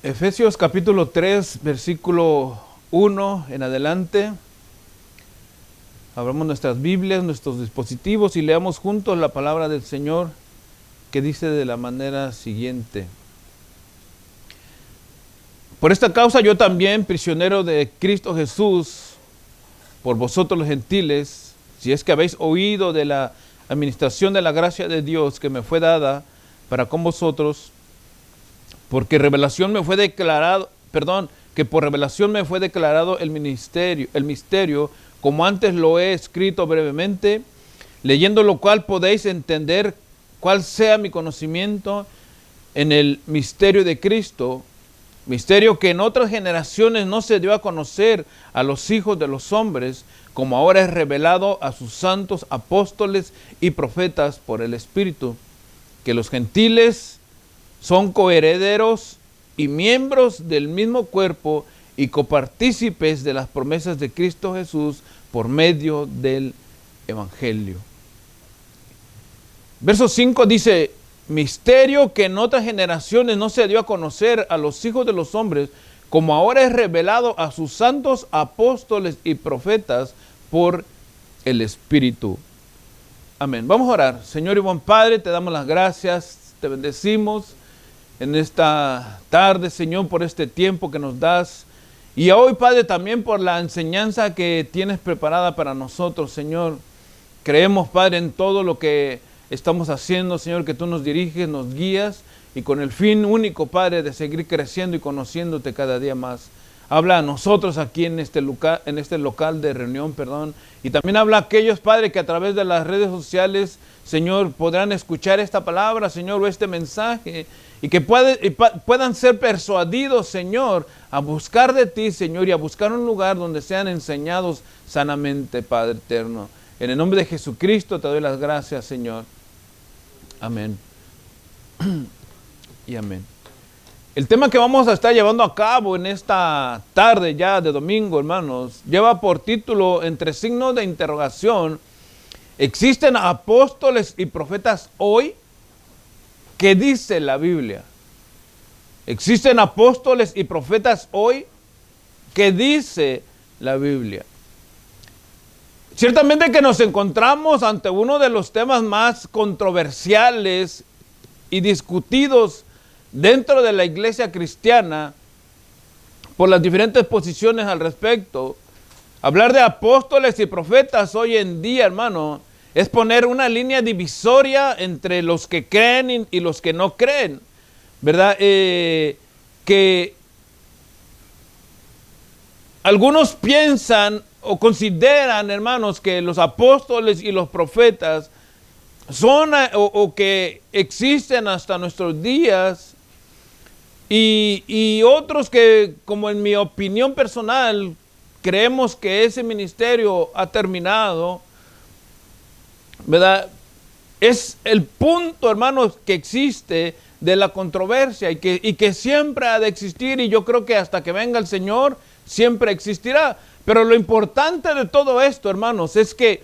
Efesios capítulo 3, versículo 1 en adelante. Abramos nuestras Biblias, nuestros dispositivos y leamos juntos la palabra del Señor, que dice de la manera siguiente. Por esta causa yo también, prisionero de Cristo Jesús, por vosotros los gentiles, si es que habéis oído de la administración de la gracia de Dios que me fue dada para con vosotros, porque por revelación me fue declarado el misterio, como antes lo he escrito brevemente, leyendo lo cual podéis entender cuál sea mi conocimiento en el misterio de Cristo, misterio que en otras generaciones no se dio a conocer a los hijos de los hombres, como ahora es revelado a sus santos apóstoles y profetas por el Espíritu, que los gentiles son coherederos y miembros del mismo cuerpo y copartícipes de las promesas de Cristo Jesús por medio del Evangelio. Verso 5 dice: misterio que en otras generaciones no se dio a conocer a los hijos de los hombres, como ahora es revelado a sus santos apóstoles y profetas por el Espíritu. Amén. Vamos a orar. Señor y buen Padre, te damos las gracias, te bendecimos en esta tarde, Señor, por este tiempo que nos das. Y hoy, Padre, también por la enseñanza que tienes preparada para nosotros, Señor. Creemos, Padre, en todo lo que estamos haciendo, Señor, que tú nos diriges, nos guías, y con el fin único, Padre, de seguir creciendo y conociéndote cada día más. Habla a nosotros aquí en este local de reunión, y también habla a aquellos, Padre, que a través de las redes sociales, Señor, podrán escuchar esta palabra, Señor, o este mensaje, y que puedan ser persuadidos, Señor, a buscar de ti, Señor, y a buscar un lugar donde sean enseñados sanamente, Padre eterno. En el nombre de Jesucristo te doy las gracias, Señor. Amén. Y amén. El tema que vamos a estar llevando a cabo en esta tarde ya de domingo, hermanos, lleva por título, entre signos de interrogación: ¿existen apóstoles y profetas hoy? ¿Qué dice la Biblia? ¿Existen apóstoles y profetas hoy? ¿Qué dice la Biblia? Ciertamente que nos encontramos ante uno de los temas más controversiales y discutidos dentro de la iglesia cristiana por las diferentes posiciones al respecto. Hablar de apóstoles y profetas hoy en día, hermano, es poner una línea divisoria entre los que creen y los que no creen, ¿verdad? Que algunos piensan o consideran, hermanos, que los apóstoles y los profetas son o que existen hasta nuestros días, y otros que, como en mi opinión personal, creemos que ese ministerio ha terminado, ¿verdad? Es el punto, hermanos, que existe de la controversia y que siempre ha de existir, y yo creo que hasta que venga el Señor siempre existirá. Pero lo importante de todo esto, hermanos, es que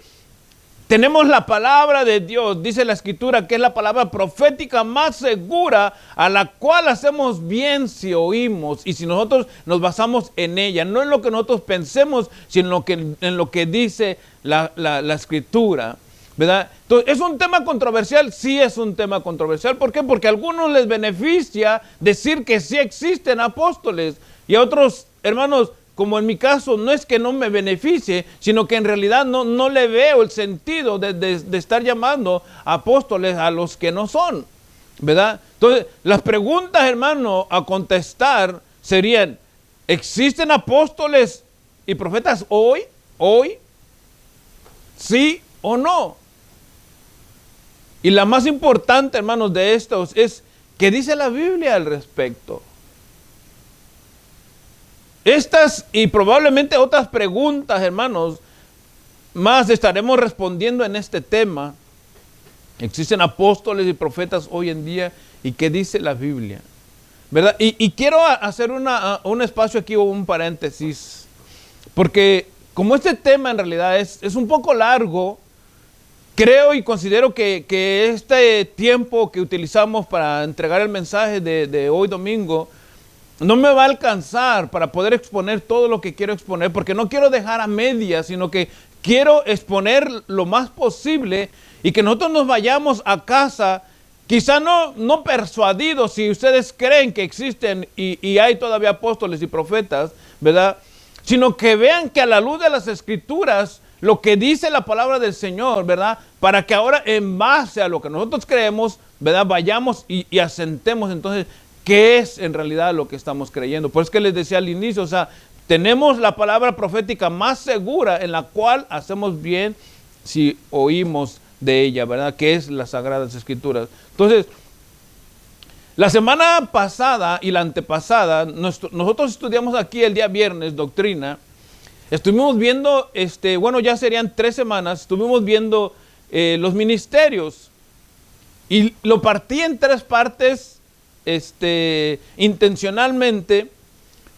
tenemos la palabra de Dios. Dice la Escritura que es la palabra profética más segura, a la cual hacemos bien si oímos y si nosotros nos basamos en ella, no en lo que nosotros pensemos, sino en lo que dice la Escritura, ¿verdad? Entonces, ¿es un tema controversial? Sí, es un tema controversial. ¿Por qué? Porque a algunos les beneficia decir que sí existen apóstoles, y a otros, hermanos, como en mi caso, no es que no me beneficie, sino que en realidad no le veo el sentido de estar llamando apóstoles a los que no son, ¿verdad? Entonces, las preguntas, hermano, a contestar serían: ¿existen apóstoles y profetas hoy? ¿Hoy? ¿Sí o no? Y la más importante, hermanos, de estos es: ¿qué dice la Biblia al respecto? Estas y probablemente otras preguntas, hermanos, más estaremos respondiendo en este tema. ¿Existen apóstoles y profetas hoy en día? ¿Y qué dice la Biblia? ¿Verdad? Y quiero hacer un espacio aquí, o un paréntesis, porque como este tema en realidad es un poco largo, creo y considero que este tiempo que utilizamos para entregar el mensaje de hoy domingo no me va a alcanzar para poder exponer todo lo que quiero exponer, porque no quiero dejar a medias, sino que quiero exponer lo más posible y que nosotros nos vayamos a casa, quizá no persuadidos, si ustedes creen que existen y hay todavía apóstoles y profetas, ¿verdad? Sino que vean que a la luz de las Escrituras, lo que dice la palabra del Señor, ¿verdad? Para que ahora en base a lo que nosotros creemos, ¿verdad? Vayamos y asentemos entonces qué es en realidad lo que estamos creyendo. Por eso que les decía al inicio, o sea, tenemos la palabra profética más segura en la cual hacemos bien si oímos de ella, ¿verdad? Que es las Sagradas Escrituras. Entonces, la semana pasada y la antepasada, nosotros estudiamos aquí el día viernes doctrina. Estuvimos viendo, bueno, ya serían 3 semanas, estuvimos viendo los ministerios. Y lo partí en 3 partes, intencionalmente,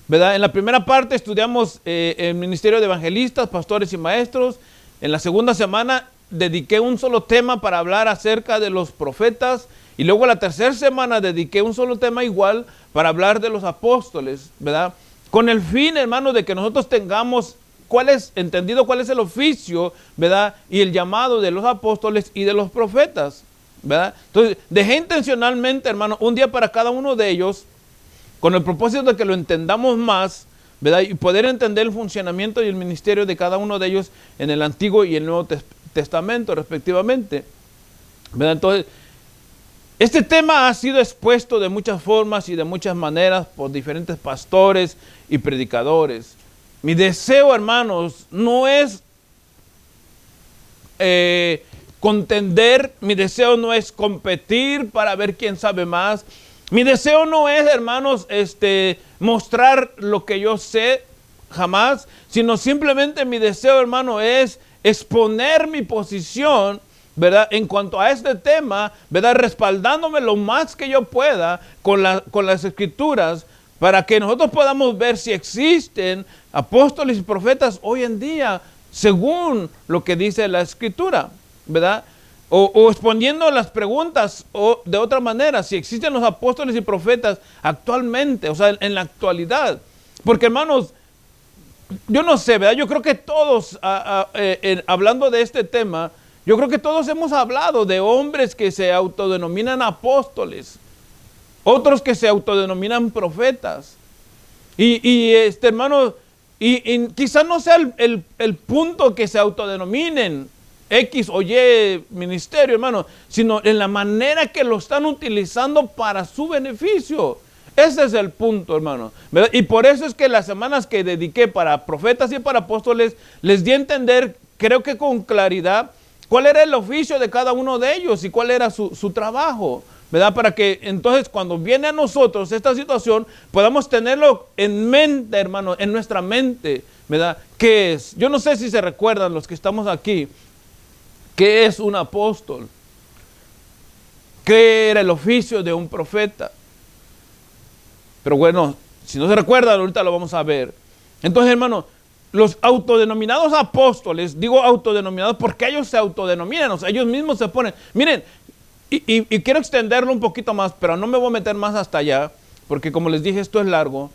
¿verdad? En la primera parte estudiamos el ministerio de evangelistas, pastores y maestros. En la segunda semana dediqué un solo tema para hablar acerca de los profetas. Y luego la tercera semana dediqué un solo tema igual para hablar de los apóstoles, ¿verdad? Con el fin, hermano, de que nosotros tengamos entendido cuál es el oficio, ¿verdad? Y el llamado de los apóstoles y de los profetas, ¿verdad? Entonces, dejé intencionalmente, hermano, un día para cada uno de ellos, con el propósito de que lo entendamos más, ¿verdad? Y poder entender el funcionamiento y el ministerio de cada uno de ellos en el Antiguo y el Nuevo Testamento, respectivamente, ¿verdad? Entonces, este tema ha sido expuesto de muchas formas y de muchas maneras por diferentes pastores y predicadores. Mi deseo, hermanos, no es contender, mi deseo no es competir para ver quién sabe más. Mi deseo no es, hermanos, mostrar lo que yo sé jamás, sino simplemente mi deseo, hermano, es exponer mi posición, ¿verdad? En cuanto a este tema, ¿verdad? Respaldándome lo más que yo pueda con las Escrituras, para que nosotros podamos ver si existen apóstoles y profetas hoy en día, según lo que dice la Escritura, ¿verdad? O respondiendo las preguntas o de otra manera, si existen los apóstoles y profetas actualmente, o sea, en la actualidad. Porque, hermanos, yo no sé, ¿verdad? Yo creo que todos, hablando de este tema, yo creo que todos hemos hablado de hombres que se autodenominan apóstoles, otros que se autodenominan profetas. Hermano, y quizás no sea el punto que se autodenominen X o Y ministerio, hermano, sino en la manera que lo están utilizando para su beneficio. Ese es el punto, hermano, ¿verdad? Y por eso es que las semanas que dediqué para profetas y para apóstoles, les di a entender, creo que con claridad, cuál era el oficio de cada uno de ellos y cuál era su trabajo, ¿verdad? Para que entonces cuando viene a nosotros esta situación, podamos tenerlo en mente, hermano, en nuestra mente, ¿verdad? ¿Qué es? Yo no sé si se recuerdan los que estamos aquí, ¿qué es un apóstol? ¿Qué era el oficio de un profeta? Pero bueno, si no se recuerdan, ahorita lo vamos a ver. Entonces, hermano, los autodenominados apóstoles, digo autodenominados porque ellos se autodenominan, o sea, ellos mismos se ponen. Miren, y quiero extenderlo un poquito más, pero no me voy a meter más hasta allá, porque como les dije, esto es largo.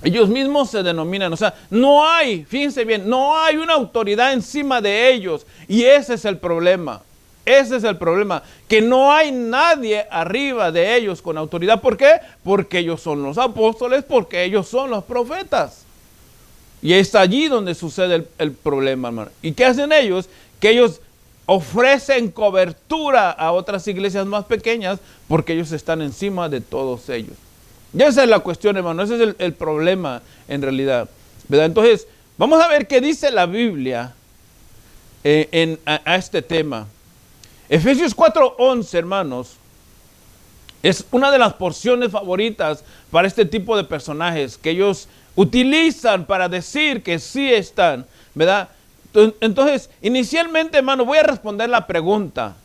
Ellos mismos se denominan, o sea, no hay, fíjense bien, no hay una autoridad encima de ellos. Y ese es el problema. Ese es el problema, que no hay nadie arriba de ellos con autoridad. ¿Por qué? Porque ellos son los apóstoles, porque ellos son los profetas. Y es allí donde sucede el problema, hermano. ¿Y qué hacen ellos? Que ellos ofrecen cobertura a otras iglesias más pequeñas porque ellos están encima de todos ellos. Y esa es la cuestión, hermano. Ese es el problema en realidad, ¿verdad? Entonces, vamos a ver qué dice la Biblia a este tema. Efesios 4:11, hermanos, es una de las porciones favoritas para este tipo de personajes que ellos utilizan para decir que sí están, ¿verdad? Entonces, inicialmente, hermano, voy a responder la pregunta,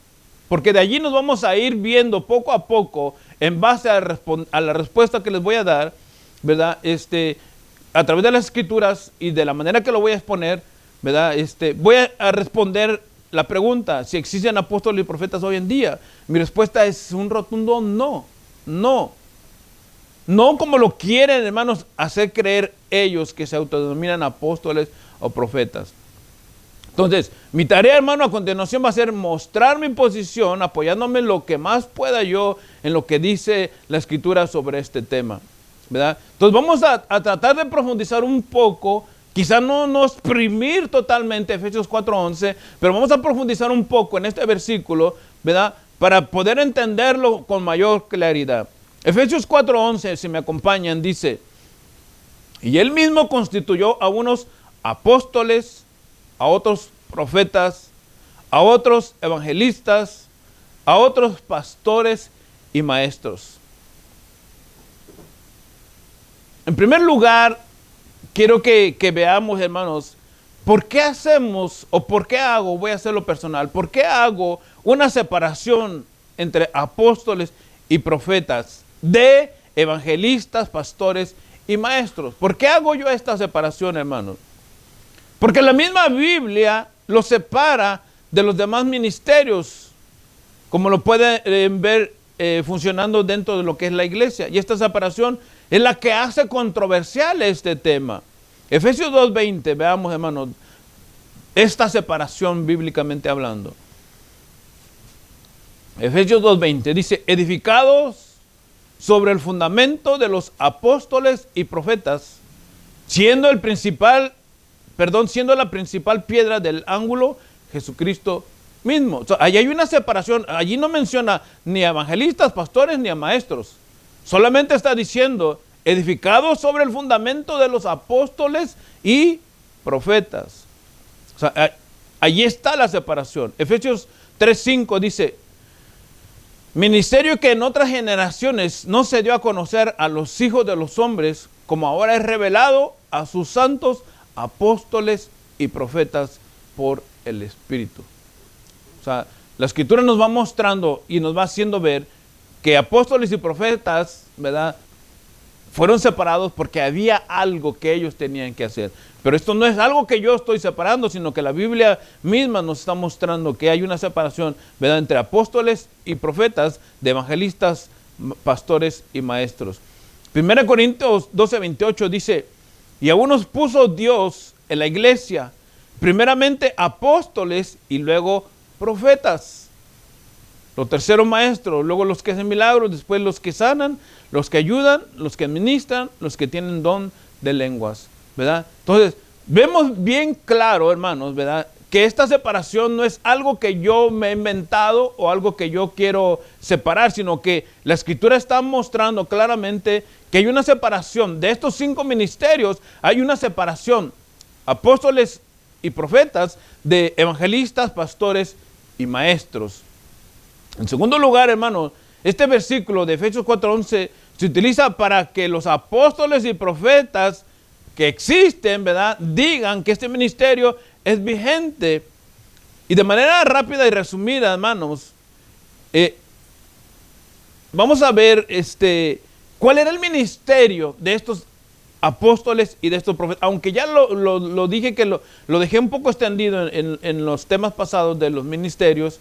porque de allí nos vamos a ir viendo poco a poco, en base a la respuesta que les voy a dar, ¿verdad? A través de las Escrituras y de la manera que lo voy a exponer, ¿verdad? Voy a responder la pregunta, si existen apóstoles y profetas hoy en día. Mi respuesta es un rotundo no, no. No como lo quieren, hermanos, hacer creer ellos que se autodenominan apóstoles o profetas. Entonces, mi tarea, hermano, a continuación va a ser mostrar mi posición, apoyándome en lo que más pueda yo, en lo que dice la Escritura sobre este tema, ¿verdad? Entonces, vamos a tratar de profundizar un poco, quizá no exprimir totalmente Efesios 4:11, pero vamos a profundizar un poco en este versículo, ¿verdad? Para poder entenderlo con mayor claridad. Efesios 4:11, si me acompañan, dice: y él mismo constituyó a unos apóstoles, a otros profetas, a otros evangelistas, a otros pastores y maestros. En primer lugar, quiero que veamos, hermanos, ¿por qué hacemos o por qué hago, voy a hacerlo personal, por qué hago una separación entre apóstoles y profetas, de evangelistas, pastores y maestros? ¿Por qué hago yo esta separación, hermanos? Porque la misma Biblia los separa de los demás ministerios, como lo pueden ver funcionando dentro de lo que es la iglesia. Y esta separación es la que hace controversial este tema. Efesios 2:20, veamos, hermanos, esta separación bíblicamente hablando. Efesios 2:20 dice: edificados sobre el fundamento de los apóstoles y profetas, siendo la principal piedra del ángulo, Jesucristo mismo. O sea, ahí hay una separación. Allí no menciona ni a evangelistas, pastores, ni a maestros. Solamente está diciendo edificados sobre el fundamento de los apóstoles y profetas. O sea, allí está la separación. Efesios 3:5 dice: ministerio que en otras generaciones no se dio a conocer a los hijos de los hombres, como ahora es revelado a sus santos apóstoles y profetas por el Espíritu. O sea, la Escritura nos va mostrando y nos va haciendo ver que apóstoles y profetas, ¿verdad?, fueron separados porque había algo que ellos tenían que hacer. Pero esto no es algo que yo estoy separando, sino que la Biblia misma nos está mostrando que hay una separación, ¿verdad?, entre apóstoles y profetas, de evangelistas, pastores y maestros. 1 Corintios 12:28 dice: y a unos puso Dios en la iglesia, primeramente apóstoles y luego profetas. Los terceros maestros, luego los que hacen milagros, después los que sanan, los que ayudan, los que administran, los que tienen don de lenguas, ¿verdad? Entonces, vemos bien claro, hermanos, ¿verdad?, que esta separación no es algo que yo me he inventado o algo que yo quiero separar, sino que la Escritura está mostrando claramente que hay una separación. De estos 5 ministerios hay una separación: apóstoles y profetas, de evangelistas, pastores y maestros. En segundo lugar, hermanos, este versículo de Efesios 4:11 se utiliza para que los apóstoles y profetas que existen, ¿verdad?, digan que este ministerio es vigente. Y de manera rápida y resumida, hermanos, vamos a ver cuál era el ministerio de estos apóstoles y de estos profetas. Aunque ya lo dije, que lo dejé un poco extendido en los temas pasados de los ministerios,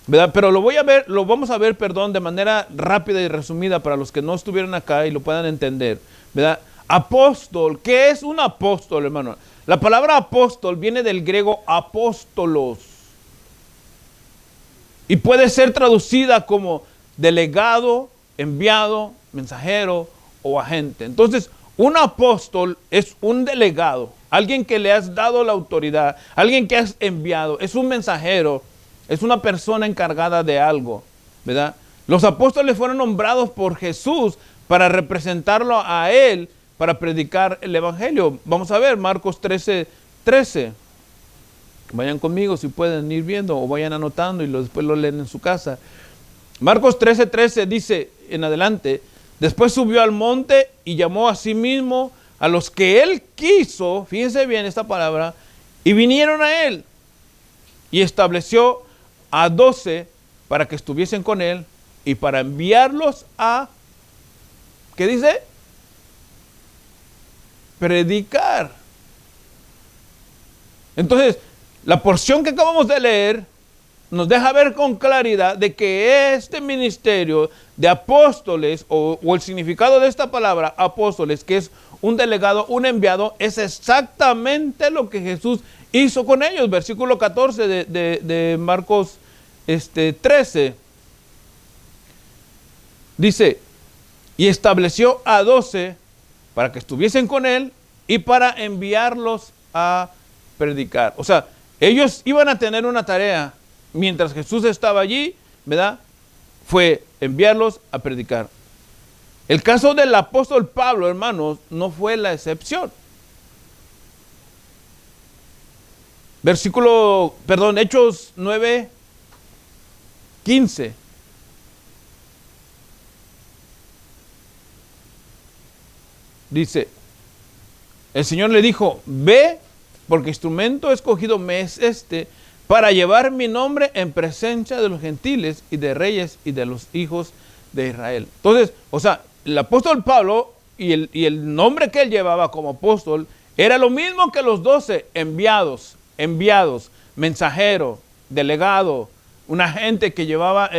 ¿verdad? Pero lo vamos a ver, de manera rápida y resumida para los que no estuvieron acá y lo puedan entender, ¿verdad? Apóstol, ¿qué es un apóstol, hermano? La palabra apóstol viene del griego apóstolos y puede ser traducida como delegado, enviado, mensajero o agente. Entonces, un apóstol es un delegado, alguien que le has dado la autoridad, alguien que has enviado, es un mensajero, es una persona encargada de algo, ¿verdad? Los apóstoles fueron nombrados por Jesús para representarlo a él, para predicar el evangelio. Vamos a ver Marcos 13:13. Vayan conmigo si pueden ir viendo o vayan anotando y después lo leen en su casa. Marcos 13:13 dice en adelante: después subió al monte y llamó a sí mismo a los que él quiso, fíjense bien esta palabra, y vinieron a él. Y estableció a 12 para que estuviesen con él y para enviarlos a, ¿qué dice? Predicar. Entonces, la porción que acabamos de leer nos deja ver con claridad de que este ministerio de apóstoles, o el significado de esta palabra, apóstoles, que es un delegado, un enviado, es exactamente lo que Jesús hizo con ellos. Versículo 14 de Marcos 13. Dice, y estableció a 12 para que estuviesen con él y para enviarlos a predicar. O sea, ellos iban a tener una tarea mientras Jesús estaba allí, ¿verdad? Fue enviarlos a predicar. El caso del apóstol Pablo, hermanos, no fue la excepción. Hechos 9:15. Dice, el Señor le dijo, ve, porque instrumento escogido me es para llevar mi nombre en presencia de los gentiles y de reyes y de los hijos de Israel. Entonces, o sea, el apóstol Pablo y el nombre que él llevaba como apóstol era lo mismo que los 12 enviados, mensajero, delegado, una gente que llevaba,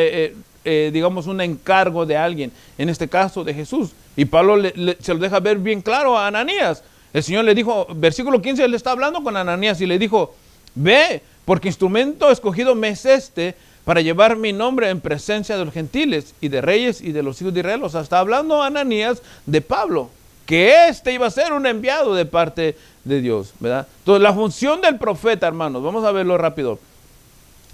digamos, un encargo de alguien, en este caso de Jesús. Y Pablo se lo deja ver bien claro a Ananías. El Señor le dijo, versículo 15, él está hablando con Ananías y le dijo, ve, porque instrumento escogido me es para llevar mi nombre en presencia de los gentiles y de reyes y de los hijos de Israel. O sea, está hablando Ananías de Pablo, que iba a ser un enviado de parte de Dios, ¿verdad? Entonces, la función del profeta, hermanos, vamos a verlo rápido.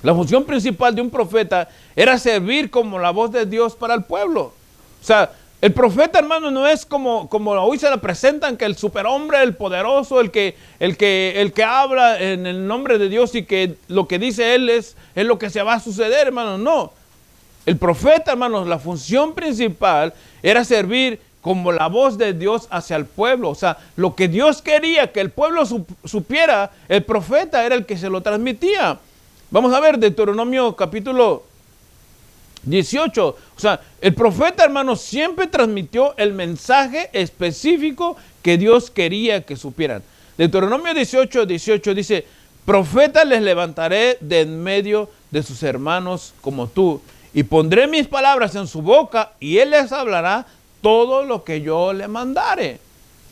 La función principal de un profeta era servir como la voz de Dios para el pueblo. O sea, el profeta, hermano, no es como hoy se le presentan, que el superhombre, el poderoso, el que habla en el nombre de Dios y que lo que dice él es lo que se va a suceder, hermano. No. El profeta, hermanos, la función principal era servir como la voz de Dios hacia el pueblo. O sea, lo que Dios quería que el pueblo supiera, el profeta era el que se lo transmitía. Vamos a ver Deuteronomio capítulo 18. O sea, el profeta, hermano, siempre transmitió el mensaje específico que Dios quería que supieran. Deuteronomio 18 dice, profeta les levantaré de en medio de sus hermanos como tú, y pondré mis palabras en su boca, y él les hablará todo lo que yo le mandare.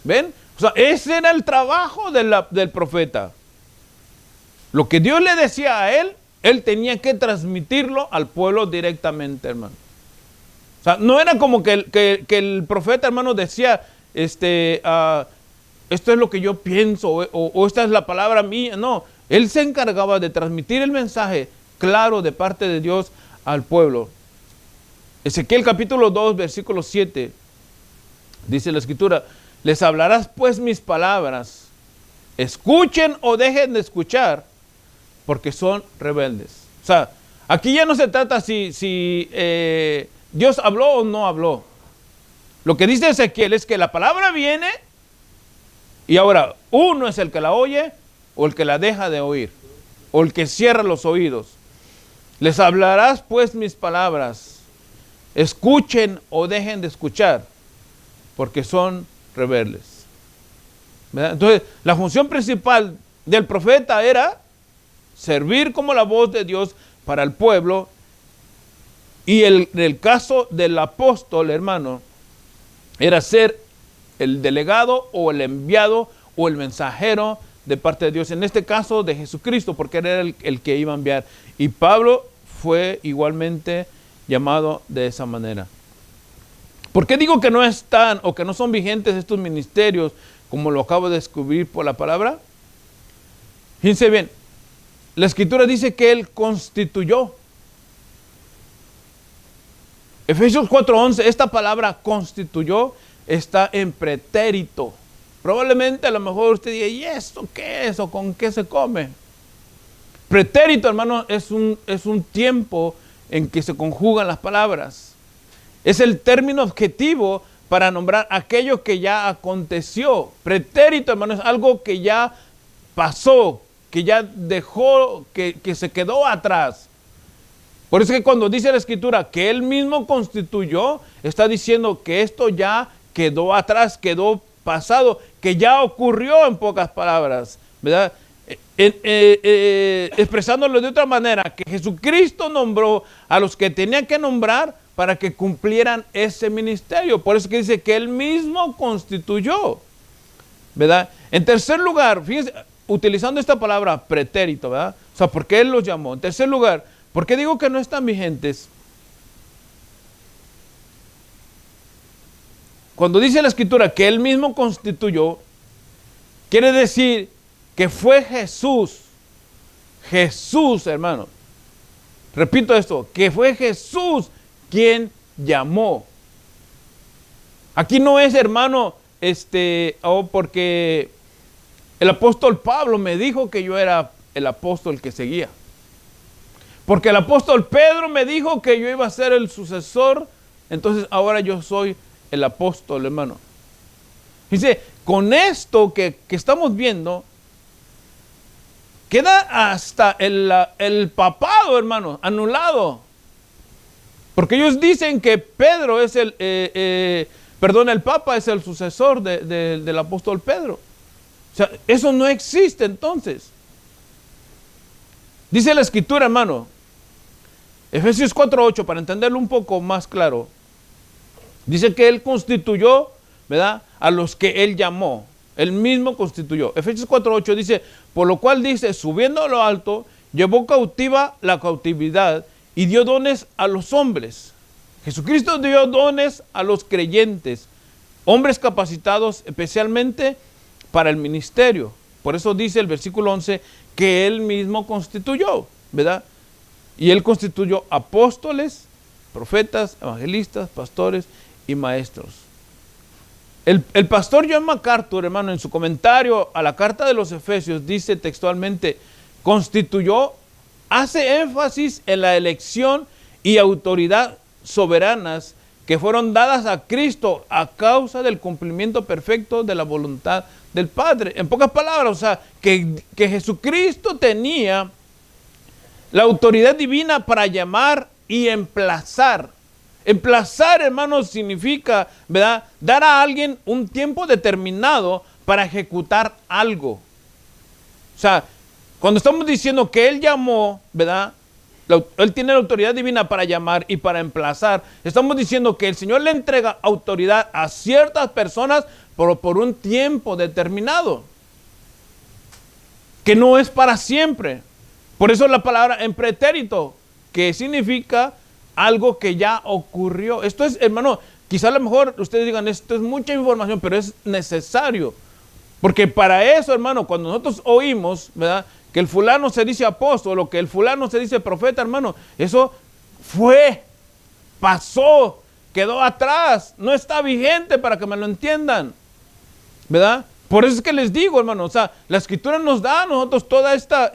¿Ven? O sea, ese era el trabajo del profeta. Lo que Dios le decía a él tenía que transmitirlo al pueblo directamente, hermano. O sea, no era como que el profeta, hermano, decía, esto es lo que yo pienso, o esta es la palabra mía. No, él se encargaba de transmitir el mensaje claro de parte de Dios al pueblo. Ezequiel capítulo 2, versículo 7, dice la escritura, les hablarás pues mis palabras, escuchen o dejen de escuchar, porque son rebeldes. O sea, aquí ya no se trata si Dios habló o no habló. Lo que dice Ezequiel es que la palabra viene y ahora uno es el que la oye o el que la deja de oír o el que cierra los oídos. Les hablarás pues mis palabras, escuchen o dejen de escuchar, porque son rebeldes. ¿Verdad? Entonces, la función principal del profeta era servir como la voz de Dios para el pueblo, y el caso del apóstol, hermano, era ser el delegado o el enviado o el mensajero de parte de Dios, en este caso de Jesucristo, porque era el que iba a enviar. Y Pablo fue igualmente llamado de esa manera. ¿Por qué digo que no están o que no son vigentes estos ministerios como lo acabo de descubrir por la palabra? Fíjense bien, la escritura dice que él constituyó. Efesios 4:11, esta palabra constituyó está en pretérito. Probablemente a lo mejor usted diga, ¿y esto qué es? ¿O con qué se come? Pretérito, hermano, es un tiempo en que se conjugan las palabras. Es el término objetivo para nombrar aquello que ya aconteció. Pretérito, hermano, es algo que ya pasó, que ya dejó, que se quedó atrás. Por eso es que cuando dice la escritura que él mismo constituyó, está diciendo que esto ya quedó atrás, quedó pasado, que ya ocurrió, en pocas palabras, ¿verdad? expresándolo de otra manera, que Jesucristo nombró a los que tenía que nombrar para que cumplieran ese ministerio. Por eso que dice que Él mismo constituyó, ¿verdad? En tercer lugar, fíjense, utilizando esta palabra pretérito, ¿verdad? O sea, ¿por qué Él los llamó? En tercer lugar, ¿por qué digo que no están vigentes? Cuando dice la Escritura que Él mismo constituyó, quiere decir que fue Jesús, hermano. Repito esto, que fue Jesús quien llamó. Aquí no es, hermano, porque el apóstol Pablo me dijo que yo era el apóstol que seguía. Porque el apóstol Pedro me dijo que yo iba a ser el sucesor, entonces ahora yo soy el apóstol, hermano. Dice, con esto que estamos viendo, queda hasta el papado, hermano, anulado. Porque ellos dicen que Pedro es el Papa es el sucesor del apóstol Pedro. O sea, eso no existe entonces. Dice la Escritura, hermano, Efesios 4:8, para entenderlo un poco más claro, dice que Él constituyó, ¿verdad?, a los que Él llamó. Él mismo constituyó. Efesios 4:8 dice, por lo cual dice, subiendo a lo alto, llevó cautiva la cautividad y dio dones a los hombres. Jesucristo dio dones a los creyentes, hombres capacitados especialmente para el ministerio. Por eso dice el versículo 11 que Él mismo constituyó, ¿verdad? Y Él constituyó apóstoles, profetas, evangelistas, pastores y maestros. El pastor John MacArthur, hermano, en su comentario a la carta de los Efesios, dice textualmente, constituyó, hace énfasis en la elección y autoridad soberanas que fueron dadas a Cristo a causa del cumplimiento perfecto de la voluntad del Padre. En pocas palabras, o sea, que Jesucristo tenía la autoridad divina para llamar y emplazar. Emplazar, hermanos, significa, ¿verdad?, dar a alguien un tiempo determinado para ejecutar algo. O sea, cuando estamos diciendo que Él llamó, ¿verdad?, Él tiene la autoridad divina para llamar y para emplazar. Estamos diciendo que el Señor le entrega autoridad a ciertas personas por un tiempo determinado, que no es para siempre. Por eso la palabra en pretérito, que significa algo que ya ocurrió. Esto es, hermano, quizá a lo mejor ustedes digan, esto es mucha información, pero es necesario. Porque para eso, hermano, cuando nosotros oímos, ¿verdad?, que el fulano se dice apóstol o que el fulano se dice profeta, hermano, eso pasó, quedó atrás, no está vigente, para que me lo entiendan, ¿verdad? Por eso es que les digo, hermano, o sea, la Escritura nos da a nosotros toda esta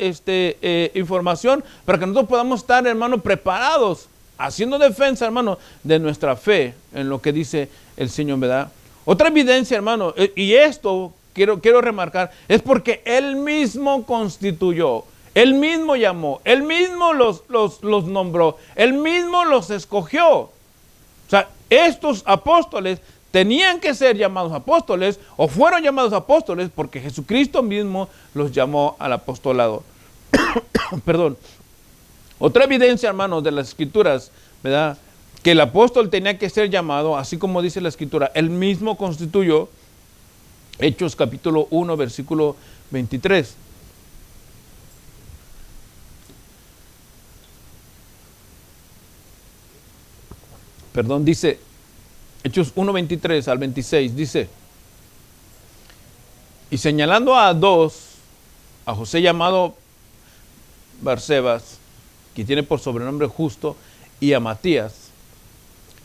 información para que nosotros podamos estar, hermano, preparados, haciendo defensa, hermano, de nuestra fe en lo que dice el Señor, ¿verdad? Otra evidencia, hermano, y esto quiero remarcar, es porque Él mismo constituyó, Él mismo llamó, Él mismo los nombró, Él mismo los escogió. O sea, estos apóstoles tenían que ser llamados apóstoles o fueron llamados apóstoles porque Jesucristo mismo los llamó al apostolado. Perdón. Otra evidencia, hermanos, de las Escrituras, ¿verdad?, que el apóstol tenía que ser llamado, así como dice la Escritura, Él mismo constituyó. Hechos capítulo 1, versículo 23. Perdón, dice, Hechos 1, 23 al 26, dice, y señalando a dos, a José llamado Barsebas, que tiene por sobrenombre Justo, y a Matías,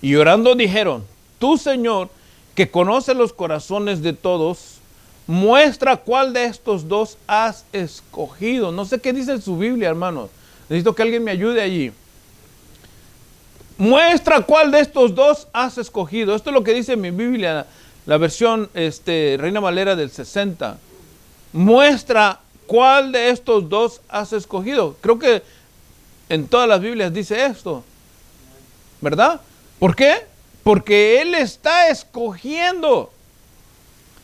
y orando dijeron, tú, Señor, que conoce los corazones de todos, muestra cuál de estos dos has escogido. No sé qué dice en su Biblia, hermanos. Necesito que alguien me ayude allí. Muestra cuál de estos dos has escogido. Esto es lo que dice mi Biblia, la versión Reina Valera del 60. Muestra cuál de estos dos has escogido. Creo que en todas las Biblias dice esto, ¿verdad? ¿Por qué? Porque Él está escogiendo.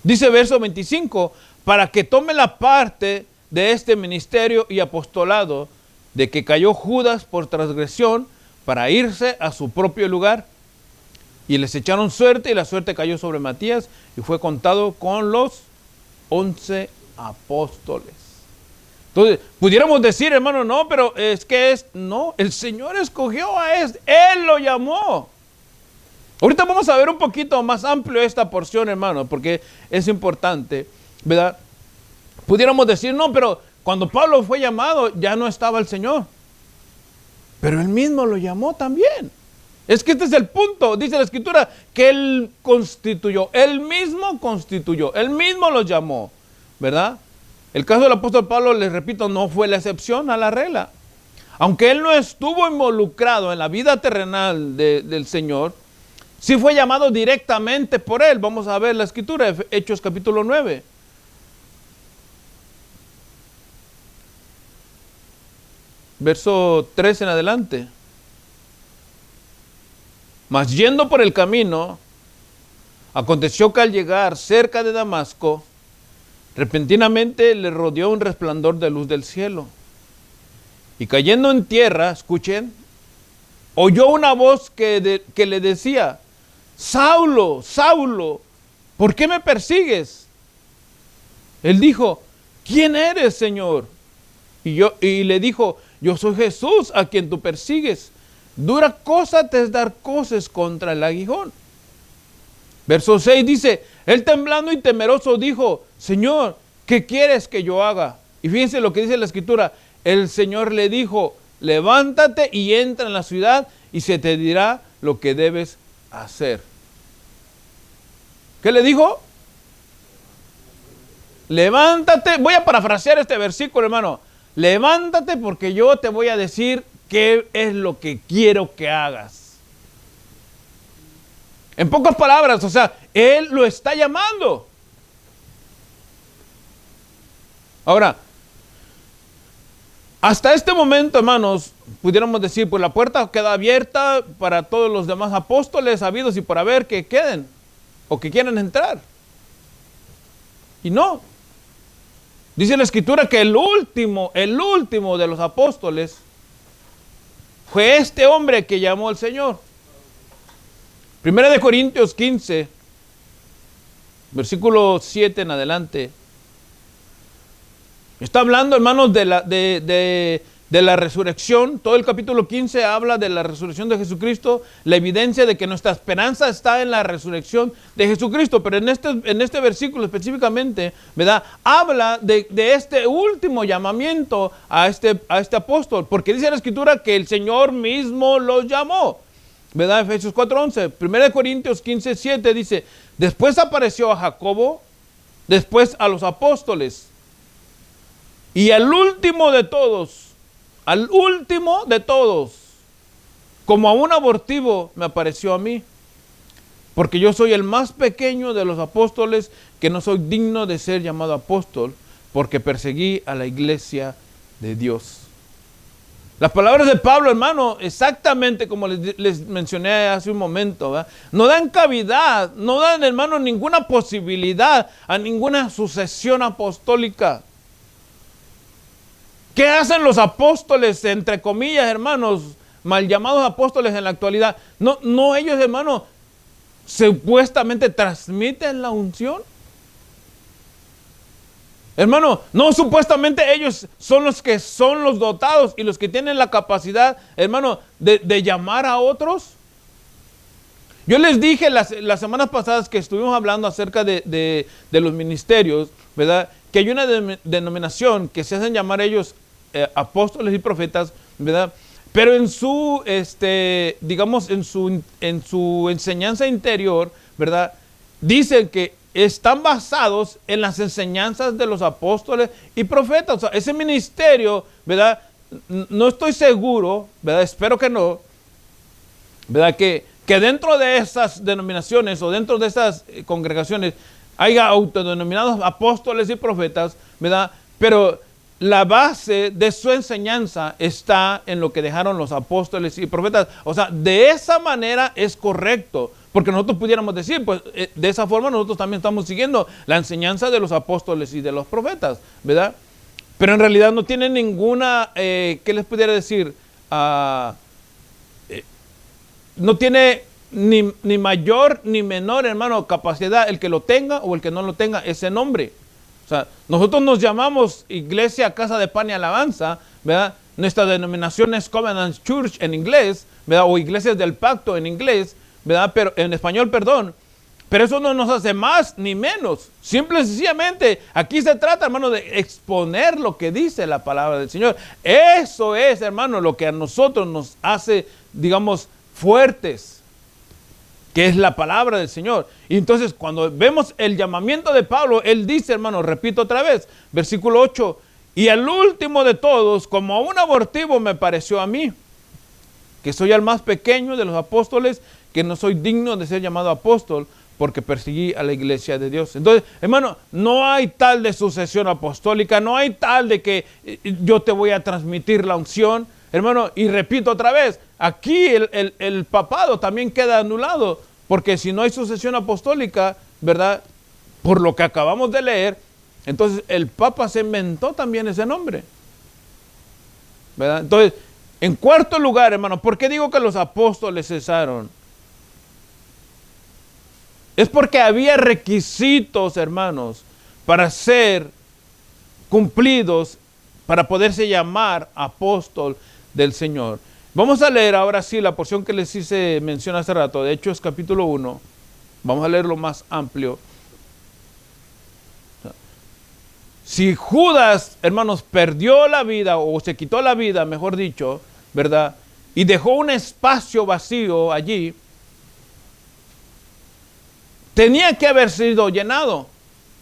Dice verso 25, para que tome la parte de este ministerio y apostolado, de que cayó Judas por transgresión para irse a su propio lugar. Y les echaron suerte, y la suerte cayó sobre Matías, y fue contado con los 11 apóstoles. Entonces, pudiéramos decir, hermano, no, pero no, el Señor escogió a Él lo llamó. Ahorita vamos a ver un poquito más amplio esta porción, hermano, porque es importante, ¿verdad? Pudiéramos decir, no, pero cuando Pablo fue llamado, ya no estaba el Señor. Pero Él mismo lo llamó también. Es que este es el punto, dice la Escritura, que Él constituyó, Él mismo constituyó, Él mismo los llamó, ¿verdad? El caso del apóstol Pablo, les repito, no fue la excepción a la regla. Aunque él no estuvo involucrado en la vida terrenal del Señor, sí fue llamado directamente por Él. Vamos a ver la Escritura, Hechos capítulo 9. Verso 3 en adelante. Mas yendo por el camino, aconteció que al llegar cerca de Damasco, repentinamente le rodeó un resplandor de luz del cielo. Y cayendo en tierra, escuchen, oyó una voz que le decía: Saulo, Saulo, ¿por qué me persigues? Él dijo: ¿quién eres, Señor? Y le dijo: yo soy Jesús a quien tú persigues. Dura cosa te es dar coces contra el aguijón. Verso 6 dice: él temblando y temeroso dijo: Señor, ¿qué quieres que yo haga? Y fíjense lo que dice la Escritura: el Señor le dijo: levántate y entra en la ciudad y se te dirá lo que debes hacer. ¿Qué le dijo? Levántate. Voy a parafrasear este versículo, hermano. Levántate porque yo te voy a decir qué es lo que quiero que hagas. En pocas palabras, o sea, Él lo está llamando. Ahora, hasta este momento, hermanos, pudiéramos decir, pues la puerta queda abierta para todos los demás apóstoles habidos y por haber que queden o que quieran entrar. Y no. Dice la Escritura que el último de los apóstoles fue este hombre que llamó al Señor. Primera de Corintios 15, versículo 7 en adelante. Está hablando, hermanos, de la resurrección. Todo el capítulo 15 habla de la resurrección de Jesucristo, la evidencia de que nuestra esperanza está en la resurrección de Jesucristo. Pero en este versículo específicamente, ¿verdad?, habla de este último llamamiento a este apóstol, porque dice la Escritura que el Señor mismo los llamó, ¿verdad? Efesios 4:11, 1 Corintios 15:7 dice: después apareció a Jacobo, después a los apóstoles, y al último de todos, como a un abortivo me apareció a mí, porque yo soy el más pequeño de los apóstoles, que no soy digno de ser llamado apóstol, porque perseguí a la iglesia de Dios. Las palabras de Pablo, hermano, exactamente como les mencioné hace un momento, ¿verdad?, no dan cavidad, no dan, hermano, ninguna posibilidad a ninguna sucesión apostólica. ¿Qué hacen los apóstoles, entre comillas, hermanos, mal llamados apóstoles en la actualidad? No ellos, hermanos, supuestamente transmiten la unción. Hermano, no supuestamente ellos son los que son los dotados y los que tienen la capacidad, hermano, de llamar a otros. Yo les dije las semanas pasadas que estuvimos hablando acerca de los ministerios, ¿verdad?, que hay una denominación que se hacen llamar ellos apóstoles y profetas, ¿verdad? Pero en su, digamos, en su enseñanza interior, ¿verdad?, dicen que están basados en las enseñanzas de los apóstoles y profetas. O sea, ese ministerio, ¿verdad?, no estoy seguro, ¿verdad?, espero que no, ¿verdad?, que dentro de esas denominaciones o dentro de esas congregaciones haya autodenominados apóstoles y profetas, ¿verdad? Pero la base de su enseñanza está en lo que dejaron los apóstoles y profetas. O sea, de esa manera es correcto, porque nosotros pudiéramos decir, pues de esa forma nosotros también estamos siguiendo la enseñanza de los apóstoles y de los profetas, ¿verdad? pero en realidad no tiene ninguna, ¿qué les pudiera decir? No tiene ni mayor ni menor, hermano, capacidad el que lo tenga o el que no lo tenga ese nombre. O sea, nosotros nos llamamos Iglesia Casa de Pan y Alabanza, ¿verdad? Nuestra denominación es Covenant Church en inglés, ¿verdad? O Iglesias del Pacto en inglés, ¿verdad? Pero en español, perdón. Pero eso no nos hace más ni menos. Simple y sencillamente, aquí se trata, hermano, de exponer lo que dice la palabra del Señor. Eso es, hermano, lo que a nosotros nos hace, digamos, fuertes, que es la palabra del Señor. Y entonces, cuando vemos el llamamiento de Pablo, él dice, hermano, repito otra vez, versículo 8, y al último de todos, como a un abortivo me pareció a mí, que soy el más pequeño de los apóstoles, que no soy digno de ser llamado apóstol, porque perseguí a la iglesia de Dios. Entonces, hermano, no hay tal de sucesión apostólica, no hay tal de que yo te voy a transmitir la unción, hermano, y repito otra vez, aquí el papado también queda anulado, porque si no hay sucesión apostólica, ¿verdad? Por lo que acabamos de leer, entonces el papa se inventó también ese nombre, ¿verdad? Entonces, en cuarto lugar, hermano, ¿por qué digo que los apóstoles cesaron? Es porque había requisitos, hermanos, para ser cumplidos, para poderse llamar apóstol del Señor. Vamos a leer ahora sí la porción que les hice mención hace rato, de Hechos capítulo 1. Vamos a leerlo más amplio. Si Judas, hermanos, perdió la vida o se quitó la vida, mejor dicho, ¿verdad? Y dejó un espacio vacío allí, tenía que haber sido llenado,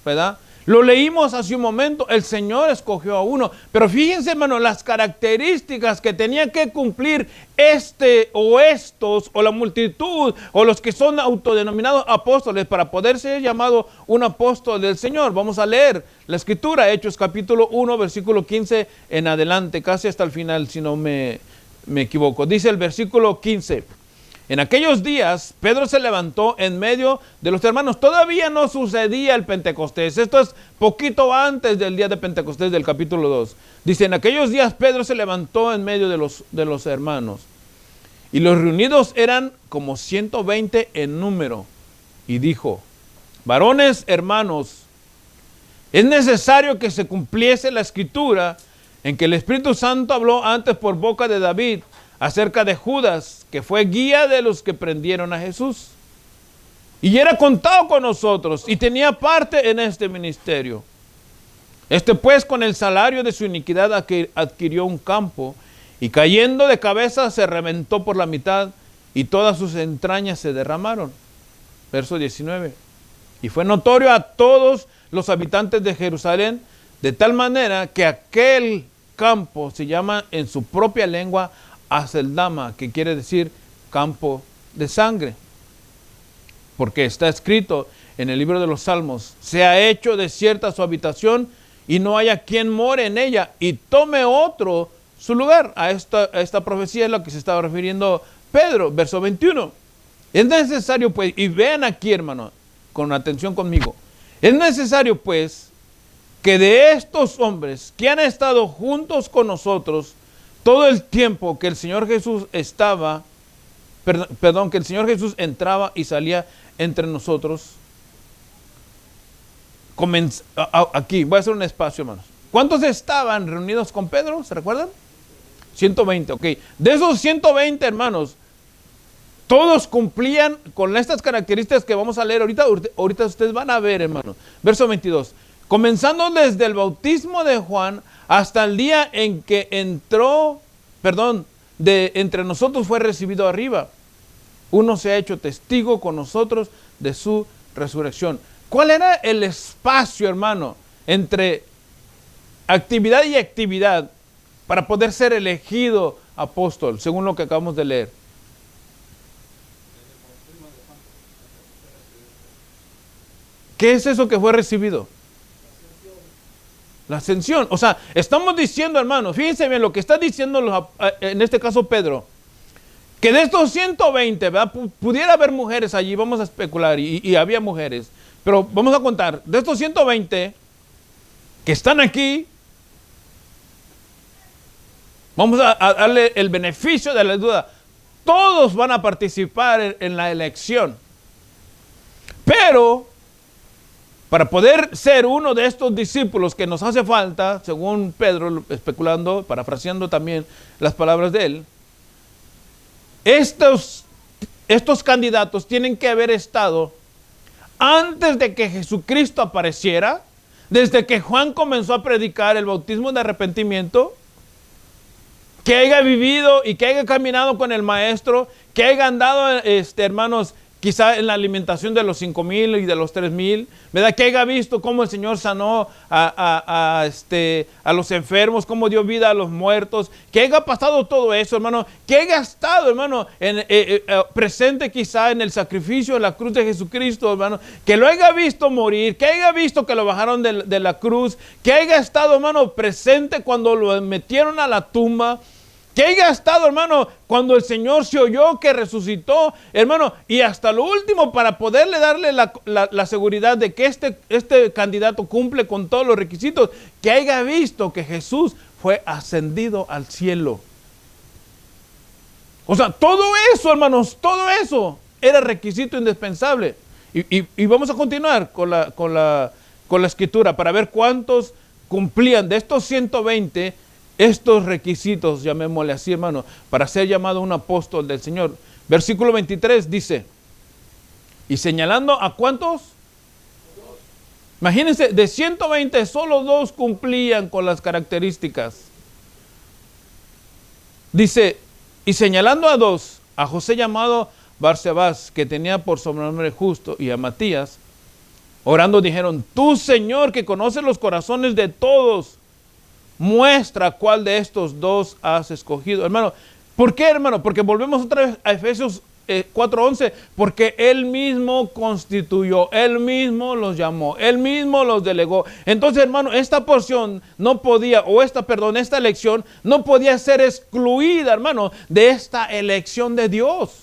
¿verdad? Lo leímos hace un momento, el Señor escogió a uno, pero fíjense, hermano, las características que tenía que cumplir este o estos, o la multitud, o los que son autodenominados apóstoles para poder ser llamado un apóstol del Señor. Vamos a leer la escritura, Hechos capítulo 1, versículo 15 en adelante, casi hasta el final, si no me equivoco. Dice el versículo 15. En aquellos días, Pedro se levantó en medio de los hermanos. Todavía no sucedía el Pentecostés. Esto es poquito antes del día de Pentecostés del capítulo 2. Dice, en aquellos días Pedro se levantó en medio de los hermanos. Y los reunidos eran como 120 en número. Y dijo, varones hermanos, es necesario que se cumpliese la escritura en que el Espíritu Santo habló antes por boca de David, acerca de Judas, que fue guía de los que prendieron a Jesús. Y era contado con nosotros y tenía parte en este ministerio. Este pues con el salario de su iniquidad adquirió un campo y cayendo de cabeza se reventó por la mitad y todas sus entrañas se derramaron. Verso 19. Y fue notorio a todos los habitantes de Jerusalén, de tal manera que aquel campo se llama en su propia lengua Aceldama, que quiere decir campo de sangre, porque está escrito en el libro de los Salmos, se ha hecho desierta su habitación y no haya quien more en ella y tome otro su lugar. A esta profecía es la que se estaba refiriendo Pedro, verso 21. Es necesario pues, y vean aquí hermano, con atención conmigo, es necesario pues que de estos hombres que han estado juntos con nosotros todo el tiempo que el Señor Jesús estaba, que el Señor Jesús entraba y salía entre nosotros. Aquí, voy a hacer un espacio, hermanos. ¿Cuántos estaban reunidos con Pedro? ¿Se recuerdan? 120, ok. De esos 120, hermanos, todos cumplían con estas características que vamos a leer ahorita. Ahorita ustedes van a ver, hermanos. Verso 22. Comenzando desde el bautismo de Juan hasta el día en que entre nosotros fue recibido arriba. Uno se ha hecho testigo con nosotros de su resurrección. ¿Cuál era el espacio, hermano, entre actividad y actividad para poder ser elegido apóstol, según lo que acabamos de leer? ¿Qué es eso que fue recibido? La ascensión. O sea, estamos diciendo, hermanos, fíjense bien lo que está diciendo en este caso Pedro, que de estos 120, ¿verdad? Pudiera haber mujeres allí, vamos a especular, y había mujeres, pero vamos a contar, de estos 120 que están aquí, Vamos a darle el beneficio de la duda. Todos van a participar en la elección. Pero, para poder ser uno de estos discípulos que nos hace falta, según Pedro, especulando, parafraseando también las palabras de él, estos candidatos tienen que haber estado antes de que Jesucristo apareciera, desde que Juan comenzó a predicar el bautismo de arrepentimiento, que haya vivido y que haya caminado con el Maestro, que haya andado, hermanos, quizá en la alimentación de los 5,000 y de los 3,000, ¿verdad? Que haya visto cómo el Señor sanó a los enfermos, cómo dio vida a los muertos, que haya pasado todo eso, hermano, que haya estado, hermano, presente quizá en el sacrificio de la cruz de Jesucristo, hermano, que lo haya visto morir, que haya visto que lo bajaron de la cruz, que haya estado, hermano, presente cuando lo metieron a la tumba, que haya estado, hermano, cuando el Señor se oyó que resucitó, hermano, y hasta lo último para poderle darle la seguridad de que este candidato cumple con todos los requisitos, que haya visto que Jesús fue ascendido al cielo. O sea, todo eso, hermanos, todo eso era requisito indispensable. Y vamos a continuar con la escritura para ver cuántos cumplían de estos 120 estos requisitos, llamémosle así, hermano, para ser llamado un apóstol del Señor. Versículo 23 dice, y señalando a ¿cuántos? Imagínense, de 120 solo 2 cumplían con las características. Dice, y señalando a 2, a José llamado Barsabás, que tenía por sobrenombre Justo, y a Matías, orando dijeron, tú, Señor, que conoces los corazones de todos, muestra cuál de estos 2 has escogido. Hermano, ¿por qué, hermano? Porque volvemos otra vez a Efesios 4:11, porque Él mismo constituyó, Él mismo los llamó, Él mismo los delegó. Entonces, hermano, esta porción no podía, esta elección no podía ser excluida, hermano, de esta elección de Dios.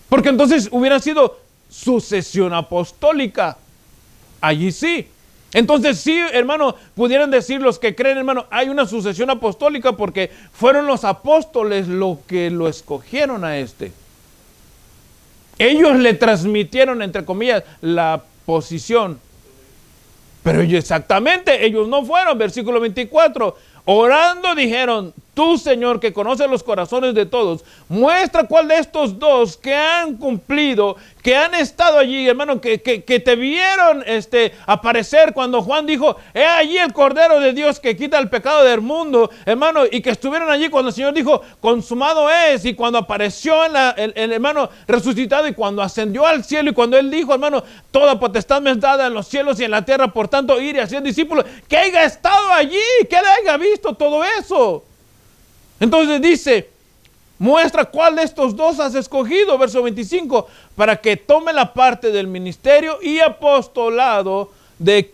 Porque entonces hubiera sido sucesión apostólica. Allí sí. Entonces sí, hermano, pudieran decir los que creen, hermano, hay una sucesión apostólica porque fueron los apóstoles los que lo escogieron a este. Ellos le transmitieron, entre comillas, la posición. Pero ellos no fueron. Versículo 24, orando dijeron, tú, Señor, que conoces los corazones de todos, muestra cuál de estos 2 que han cumplido, que han estado allí, hermano, que te vieron aparecer cuando Juan dijo, he allí el Cordero de Dios que quita el pecado del mundo, hermano, y que estuvieron allí cuando el Señor dijo, consumado es, y cuando apareció el hermano resucitado, y cuando ascendió al cielo, y cuando Él dijo, hermano, toda potestad me es dada en los cielos y en la tierra, por tanto, ir y hacer discípulos, que haya estado allí, que le haya visto todo eso. Entonces dice, muestra cuál de estos 2 has escogido, verso 25, para que tome la parte del ministerio y apostolado de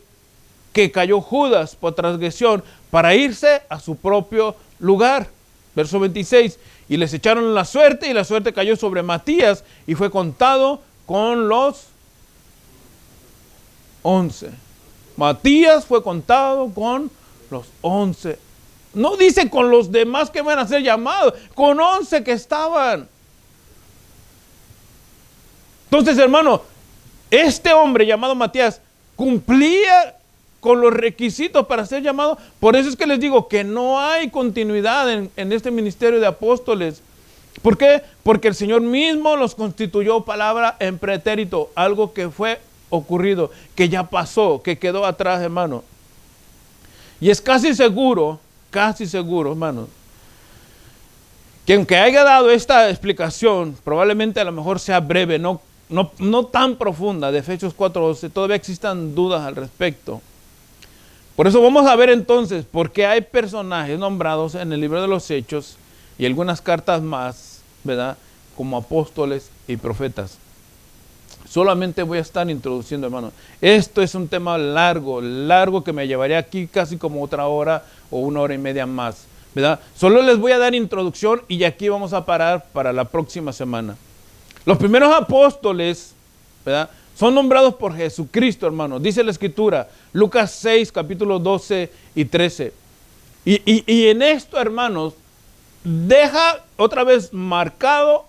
que cayó Judas por transgresión, para irse a su propio lugar. Verso 26, y les echaron la suerte, y la suerte cayó sobre Matías, y fue contado con los 11. Matías fue contado con los 11. No dice con los demás que van a ser llamados, con 11 que estaban. Entonces, hermano, este hombre llamado Matías cumplía con los requisitos para ser llamado. Por eso es que les digo que no hay continuidad en este ministerio de apóstoles. ¿Por qué? Porque el Señor mismo los constituyó, palabra en pretérito, algo que fue ocurrido, que ya pasó, que quedó atrás, hermano. Y es casi seguro, hermanos, que aunque haya dado esta explicación, probablemente a lo mejor sea breve, no tan profunda, de Efesios 4:12, todavía existan dudas al respecto. Por eso vamos a ver entonces por qué hay personajes nombrados en el libro de los Hechos y algunas cartas más, ¿verdad?, como apóstoles y profetas. Solamente voy a estar introduciendo, hermano. Esto es un tema largo que me llevaría aquí casi como otra hora o 1 hora y media más, ¿verdad? Solo les voy a dar introducción y aquí vamos a parar para la próxima semana. Los primeros apóstoles, ¿verdad?, son nombrados por Jesucristo, hermano. Dice la Escritura, Lucas 6, capítulos 12 y 13. Y en esto, hermanos, deja otra vez marcado,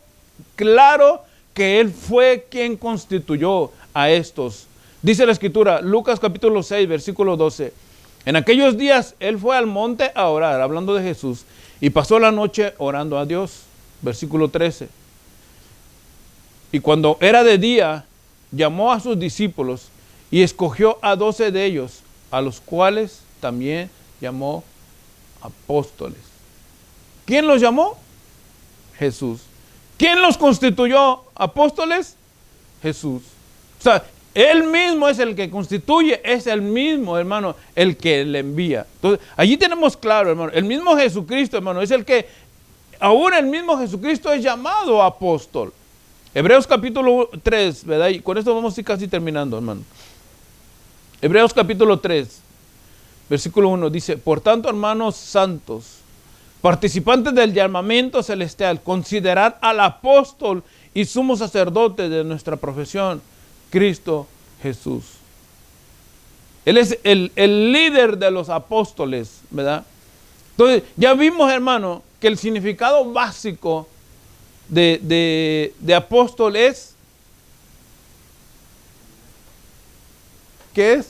claro, que Él fue quien constituyó a estos. Dice la Escritura, Lucas capítulo 6, versículo 12. En aquellos días Él fue al monte a orar, hablando de Jesús, y pasó la noche orando a Dios. Versículo 13. Y cuando era de día, llamó a sus discípulos y escogió a 12 de ellos, a los cuales también llamó apóstoles. ¿Quién los llamó? Jesús. ¿Quién los constituyó apóstoles? Jesús. O sea, Él mismo es el que constituye, es el mismo, hermano, el que le envía. Entonces, allí tenemos claro, hermano, el mismo Jesucristo, hermano, es el que, aún el mismo Jesucristo es llamado apóstol. Hebreos capítulo 3, ¿verdad? Y con esto vamos a ir casi terminando, hermano. Hebreos capítulo 3, versículo 1 dice, por tanto, hermanos santos, participantes del llamamiento celestial, considerad al apóstol y sumo sacerdote de nuestra profesión, Cristo Jesús. Él es el líder de los apóstoles, ¿verdad? Entonces, ya vimos, hermano, que el significado básico de apóstol es, ¿qué es?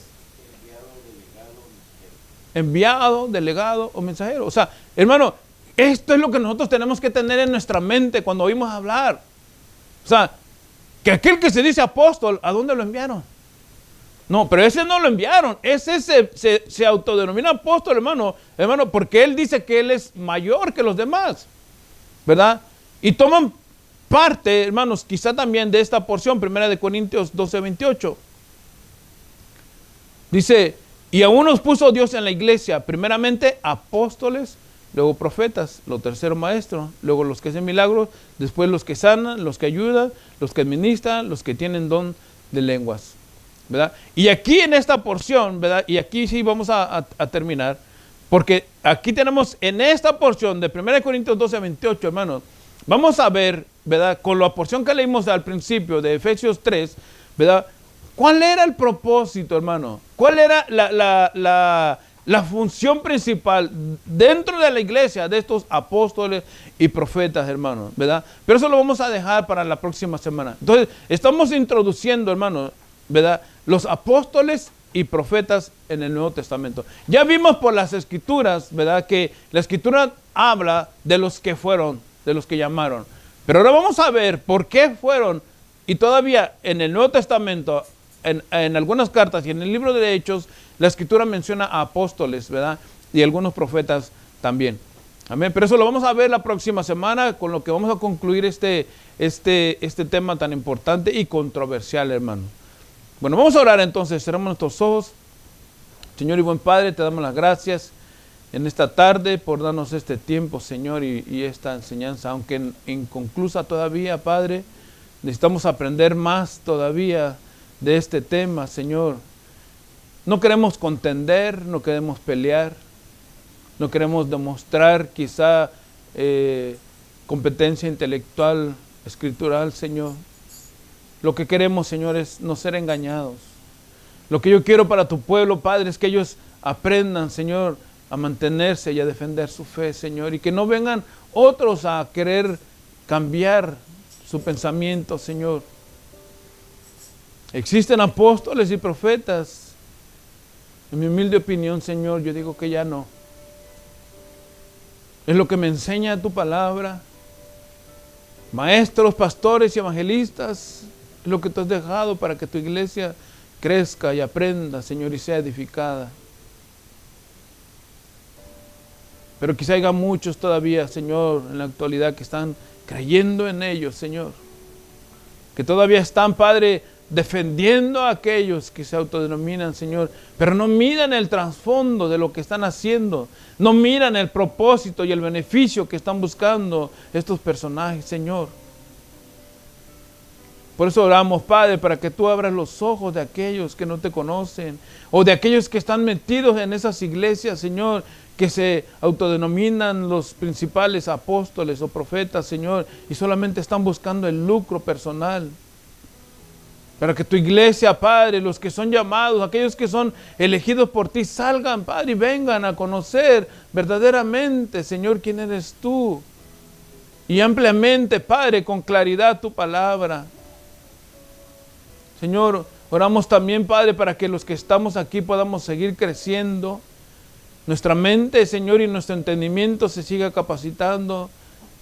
Enviado, delegado o mensajero. O sea, hermano, esto es lo que nosotros tenemos que tener en nuestra mente cuando oímos hablar. O sea, que aquel que se dice apóstol, ¿a dónde lo enviaron? No, pero ese no lo enviaron. Ese se autodenomina apóstol, hermano, porque él dice que él es mayor que los demás, ¿verdad? Y toman parte, hermanos, quizá también de esta porción, 1 Corintios 12, 28. Dice, y aún nos puso Dios en la iglesia, primeramente apóstoles, luego profetas, lo tercero maestros, luego los que hacen milagros, después los que sanan, los que ayudan, los que administran, los que tienen don de lenguas, ¿verdad? Y aquí en esta porción, ¿verdad? Y aquí sí vamos a terminar, porque aquí tenemos en esta porción de 1 Corintios 12 a 28, hermanos, vamos a ver, ¿verdad? Con la porción que leímos al principio de Efesios 3, ¿verdad? ¿Cuál era el propósito, hermano? ¿Cuál era la función principal dentro de la iglesia de estos apóstoles y profetas, hermano, ¿verdad? Pero eso lo vamos a dejar para la próxima semana. Entonces, estamos introduciendo, hermano, ¿verdad? Los apóstoles y profetas en el Nuevo Testamento. Ya vimos por las Escrituras, ¿verdad? Que la Escritura habla de los que fueron, de los que llamaron. Pero ahora vamos a ver por qué fueron, y todavía en el Nuevo Testamento, en algunas cartas y en el libro de Hechos, la Escritura menciona a apóstoles, ¿verdad? Y algunos profetas también. Amén. Pero eso lo vamos a ver la próxima semana, con lo que vamos a concluir este tema tan importante y controversial, hermano. Bueno, vamos a orar entonces. Cerramos nuestros ojos. Señor y buen Padre, te damos las gracias en esta tarde por darnos este tiempo, Señor, y esta enseñanza, aunque inconclusa todavía, Padre. Necesitamos aprender más todavía de este tema, Señor. No queremos contender, no queremos pelear, no queremos demostrar quizá competencia intelectual, escritural, Señor. Lo que queremos, Señor, es no ser engañados. Lo que yo quiero para tu pueblo, Padre, es que ellos aprendan, Señor, a mantenerse y a defender su fe, Señor, y que no vengan otros a querer cambiar su pensamiento, Señor. Existen apóstoles y profetas. En mi humilde opinión, Señor, yo digo que ya no. Es lo que me enseña tu palabra. Maestros, pastores y evangelistas, es lo que tú has dejado para que tu iglesia crezca y aprenda, Señor, y sea edificada. Pero quizá haya muchos todavía, Señor, en la actualidad que están creyendo en ellos, Señor. Que todavía están, Padre, defendiendo a aquellos que se autodenominan, Señor, pero no miran el trasfondo de lo que están haciendo, no miran el propósito y el beneficio que están buscando estos personajes, Señor. Por eso oramos, Padre, para que tú abras los ojos de aquellos que no te conocen, o de aquellos que están metidos en esas iglesias, Señor, que se autodenominan los principales apóstoles o profetas, Señor, y solamente están buscando el lucro personal. Para que tu iglesia, Padre, los que son llamados, aquellos que son elegidos por ti, salgan, Padre, y vengan a conocer verdaderamente, Señor, quién eres tú. y ampliamente, Padre, con claridad tu palabra. Señor, oramos también, Padre, para que los que estamos aquí podamos seguir creciendo. Nuestra mente, Señor, y nuestro entendimiento se siga capacitando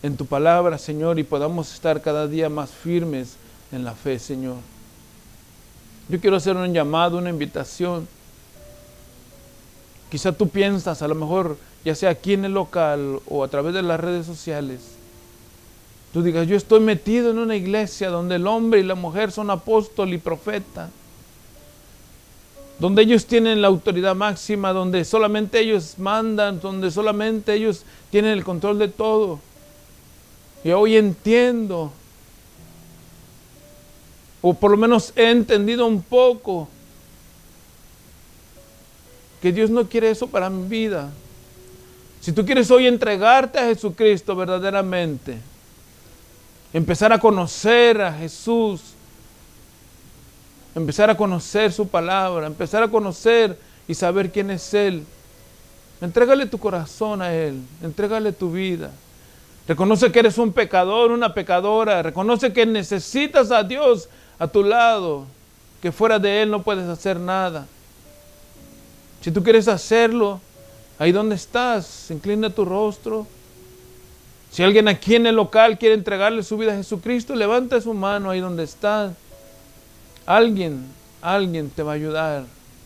en tu palabra, Señor, y podamos estar cada día más firmes en la fe, Señor. Yo quiero hacer un llamado, una invitación. Quizá tú piensas, a lo mejor, ya sea aquí en el local o a través de las redes sociales, tú digas, yo estoy metido en una iglesia donde el hombre y la mujer son apóstol y profeta, donde ellos tienen la autoridad máxima, donde solamente ellos mandan, donde solamente ellos tienen el control de todo. Y hoy entiendo, o por lo menos he entendido un poco, que Dios no quiere eso para mi vida. Si tú quieres hoy entregarte a Jesucristo verdaderamente, empezar a conocer a Jesús, empezar a conocer su palabra, empezar a conocer y saber quién es Él, entrégale tu corazón a Él, entrégale tu vida. Reconoce que eres un pecador, una pecadora, reconoce que necesitas a Dios a tu lado, que fuera de Él no puedes hacer nada. Si tú quieres hacerlo, ahí donde estás, inclina tu rostro. Si alguien aquí en el local quiere entregarle su vida a Jesucristo, levanta su mano ahí donde está. Alguien te va a ayudar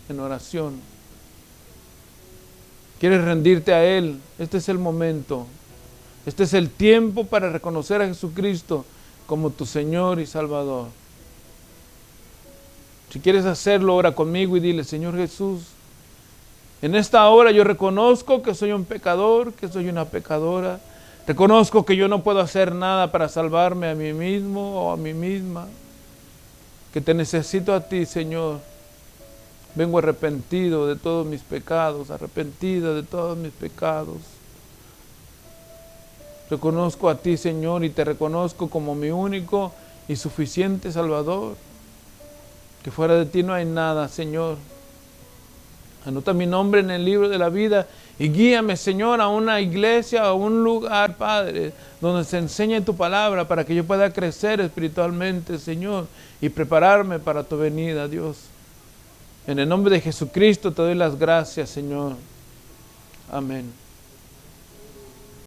en oración. ¿Quieres rendirte a Él? Este es el momento. Este es el tiempo para reconocer a Jesucristo como tu Señor y Salvador. Si quieres hacerlo, ora conmigo y dile, Señor Jesús, en esta hora yo reconozco que soy un pecador, que soy una pecadora. Reconozco que yo no puedo hacer nada para salvarme a mí mismo o a mí misma. Que te necesito a ti, Señor. Vengo arrepentido de todos mis pecados, arrepentido de todos mis pecados. Reconozco a ti, Señor, y te reconozco como mi único y suficiente Salvador. Que fuera de ti no hay nada, Señor. Anota mi nombre en el libro de la vida y guíame, Señor, a una iglesia, a un lugar, Padre, donde se enseñe tu palabra para que yo pueda crecer espiritualmente, Señor, y prepararme para tu venida, Dios. En el nombre de Jesucristo te doy las gracias, Señor. Amén.